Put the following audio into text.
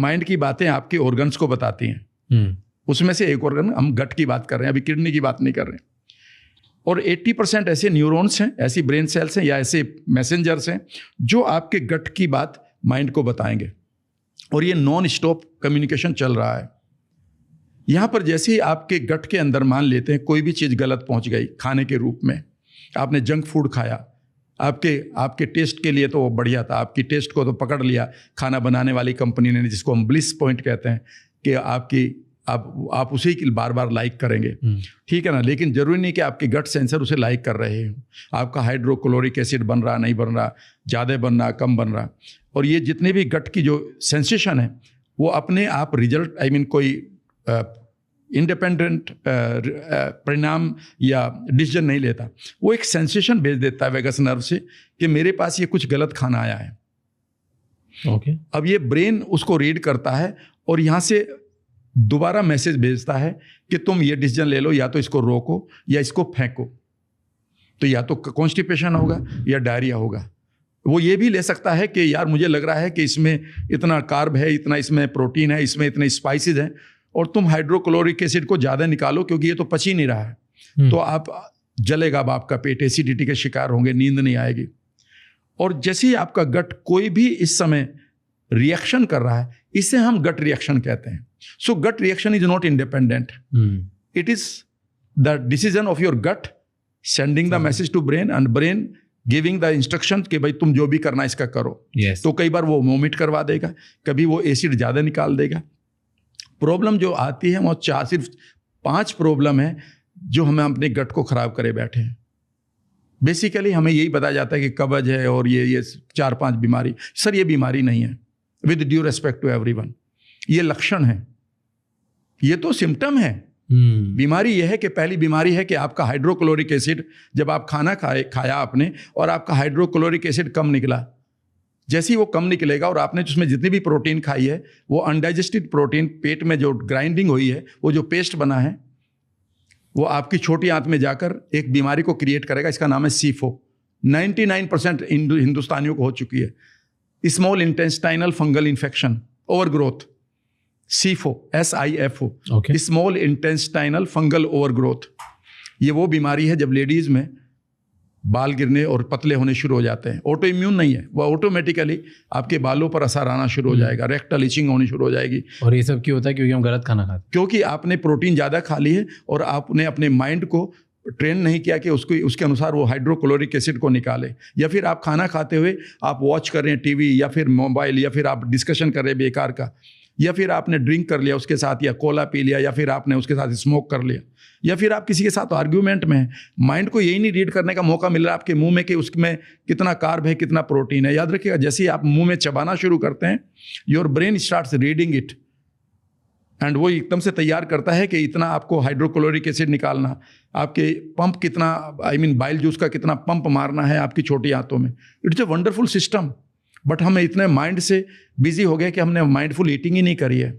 Mind की बातें आपके ऑर्गन्स को बताती हैं। उसमें से एक ऑर्गन, हम गट की बात कर रहे हैं, अभी किडनी की बात नहीं कर रहे हैं। और 80% ऐसे न्यूरॉन्स हैं, ऐसी ब्रेन सेल्स हैं या ऐसे मैसेंजर्स हैं जो आपके गट की बात माइंड को बताएंगे। और ये नॉन स्टॉप कम्युनिकेशन चल रहा है। यहाँ पर जैसे ही आपके गट के अंदर मान लेते हैं कोई भी चीज़ गलत पहुँच गई खाने के रूप में, आपने जंक फूड खाया, आपके टेस्ट के लिए तो वो बढ़िया था, आपकी टेस्ट को तो पकड़ लिया खाना बनाने वाली कंपनी ने, जिसको हम ब्लिस पॉइंट कहते हैं कि आप उसी की बार बार लाइक करेंगे, ठीक है ना। लेकिन जरूरी नहीं कि आपके गट सेंसर उसे लाइक कर रहे हो। आपका हाइड्रोक्लोरिक एसिड बन रहा, नहीं बन रहा, ज़्यादा बन रहा, कम बन रहा, और ये जितने भी गट की जो सेंसेशन है वो अपने आप रिजल्ट कोई इंडिपेंडेंट परिणाम या डिसीजन नहीं लेता। वो एक सेंसेशन भेज देता है वेगस नर्व से कि मेरे पास ये कुछ गलत खाना आया है। ओके। अब ये ब्रेन उसको रीड करता है और यहाँ से दोबारा मैसेज भेजता है कि तुम ये डिसीजन ले लो, या तो इसको रोको या इसको फेंको। तो या तो कॉन्स्टिपेशन होगा या डायरिया होगा। वो ये भी ले सकता है कि यार मुझे लग रहा है कि इसमें इतना कार्ब है, इतना इसमें प्रोटीन है, इसमें इतने स्पाइसेस हैं, और तुम हाइड्रोक्लोरिक एसिड को ज़्यादा निकालो क्योंकि ये तो पच ही नहीं रहा है। तो आप जलेगा अब आपका पेट, एसिडिटी के शिकार होंगे, नींद नहीं आएगी। और जैसे ही आपका गट कोई भी इस समय रिएक्शन कर रहा है, इसे हम गट रिएक्शन कहते हैं। So gut reaction is not independent, it is the decision of your gut sending the message to brain and brain giving the instruction कि भाई तुम जो भी करना इसका करो। तो कई बार वो वोमिट करवा देगा, कभी वो एसिड ज़्यादा निकाल देगा। प्रॉब्लम जो आती है वो सिर्फ 5 प्रॉब्लम है जो हमें अपने गट को खराब करे बैठे हैं। बेसिकली हमें यही बताया जाता है कि कब्ज है और ये 4-5 बीमारी। सर ये बीमारी नहीं है, with due respect to everyone, ये लक्षण है, ये तो सिम्टम है। बीमारी यह है कि पहली बीमारी है कि आपका हाइड्रोक्लोरिक एसिड, जब आप खाना खाया आपने और आपका हाइड्रोक्लोरिक एसिड कम निकला, जैसे ही वो कम निकलेगा और आपने उसमें जितनी भी प्रोटीन खाई है वो अनडाइजेस्टेड प्रोटीन पेट में जो ग्राइंडिंग हुई है, वो जो पेस्ट बना है, वो आपकी छोटी आंत में जाकर एक बीमारी को क्रिएट करेगा। इसका नाम है सीफो। 99% हिंदुस्तानियों को हो चुकी है, small intestinal fungal infection overgrowth, SIFO, SIFO, small intestinal fungal overgrowth. ये वो बीमारी है जब लेडीज में बाल गिरने और पतले होने शुरू हो जाते हैं। ऑटो इम्यून नहीं है, वो ऑटोमेटिकली आपके बालों पर असर आना शुरू हो जाएगा, रेक्टल इचिंग होनी शुरू हो जाएगी। और ये सब क्यों होता है? क्योंकि हम गलत खाना खाते हैं, क्योंकि आपने प्रोटीन ज़्यादा खा ली है और आपने अपने माइंड को ट्रेन नहीं किया कि उसके अनुसार वो हाइड्रोक्लोरिक एसिड को निकाले। या फिर आप खाना खाते हुए आप वॉच कर रहे हैं टीवी या फिर मोबाइल, या फिर आप डिस्कशन कर रहे हैं बेकार का, या फिर आपने ड्रिंक कर लिया उसके साथ, या कोला पी लिया, या फिर आपने उसके साथ स्मोक कर लिया, या फिर आप किसी के साथ आर्ग्यूमेंट में हैं। माइंड को यही नहीं रीड करने का मौका मिल रहा आपके मुंह में कि उसमें कितना कार्ब है, कितना प्रोटीन है। याद रखिएगा, जैसे ही आप मुंह में चबाना शुरू करते हैं, your brain starts reading it, and वो एकदम से तैयार करता है कि इतना आपको हाइड्रोक्लोरिक एसिड निकालना, आपके पंप कितना, बाइल जूस का कितना पंप मारना है आपकी छोटी आंतों में। It's a wonderful system. But हम इतने माइंड से बिजी हो गए कि हमने माइंडफुल ईटिंग ही नहीं करी है।